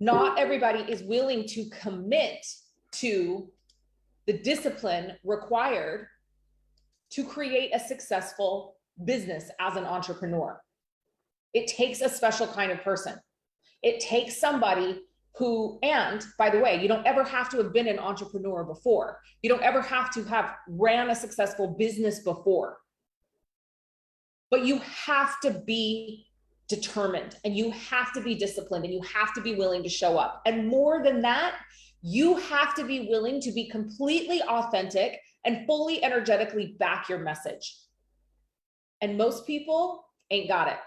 Not everybody is willing to commit to the discipline required to create a successful business as an entrepreneur. It takes a special kind of person. It takes somebody who, and by the way, you don't ever have to have been an entrepreneur before. You don't ever have to have ran a successful business before. But you have to be determined, and you have to be disciplined, and you have to be willing to show up. And more than that, you have to be willing to be completely authentic and fully energetically back your message. And most people ain't got it.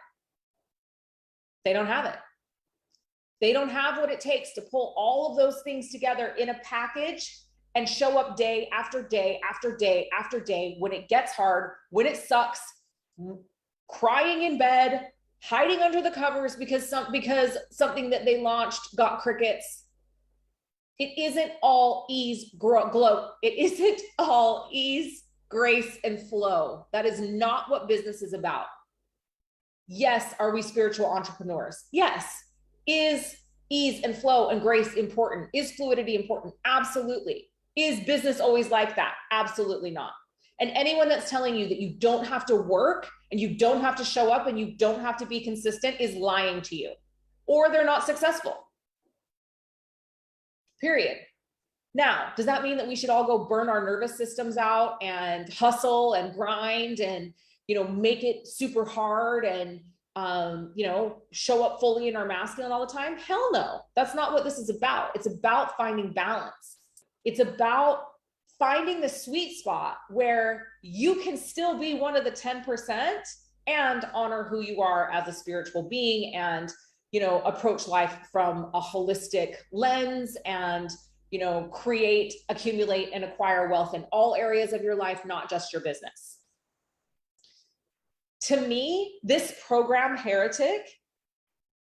They don't have it. They don't have what it takes to pull all of those things together in a package and show up day after day after day after day when it gets hard, when it sucks, crying in bed, hiding under the covers because something that they launched got crickets. It isn't all ease, glow. It isn't all ease, grace, and flow. That is not what business is about. Yes, are we spiritual entrepreneurs? Yes. Is ease and flow and grace important? Is fluidity important? Absolutely. Is business always like that? Absolutely not. And anyone that's telling you that you don't have to work and you don't have to show up and you don't have to be consistent is lying to you, or they're not successful. Period. Now, does that mean that we should all go burn our nervous systems out and hustle and grind and, make it super hard and, show up fully in our masculine all the time? Hell no. That's not what this is about. It's about finding balance. It's about finding the sweet spot where you can still be one of the 10% and honor who you are as a spiritual being and, approach life from a holistic lens and, create, accumulate, and acquire wealth in all areas of your life, not just your business. To me, this program, Heretic,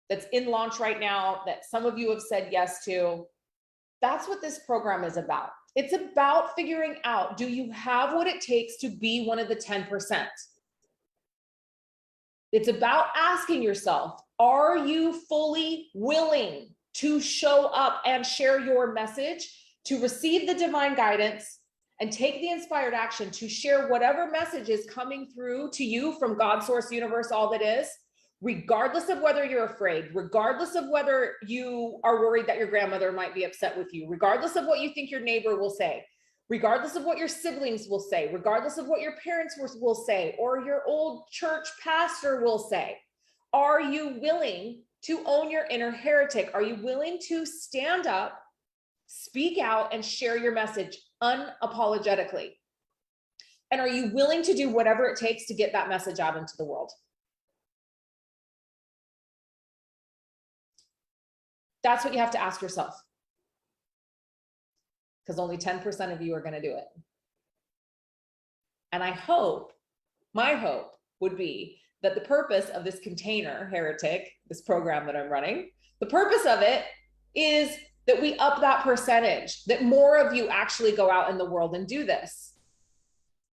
that's in launch right now, that some of you have said yes to, that's what this program is about. It's about figuring out, do you have what it takes to be one of the 10%? It's about asking yourself, are you fully willing to show up and share your message, to receive the divine guidance, and take the inspired action to share whatever message is coming through to you from God, source, universe, all that is, regardless of whether you're afraid, regardless of whether you are worried that your grandmother might be upset with you, regardless of what you think your neighbor will say, regardless of what your siblings will say, regardless of what your parents will say, or your old church pastor will say. Are you willing to own your inner heretic? Are you willing to stand up, speak out, and share your message unapologetically? And are you willing to do whatever it takes to get that message out into the world? That's what you have to ask yourself, because only 10% of you are going to do it. And my hope would be that the purpose of this container, Heretic, this program that I'm running, the purpose of it is that we up that percentage, that more of you actually go out in the world and do this.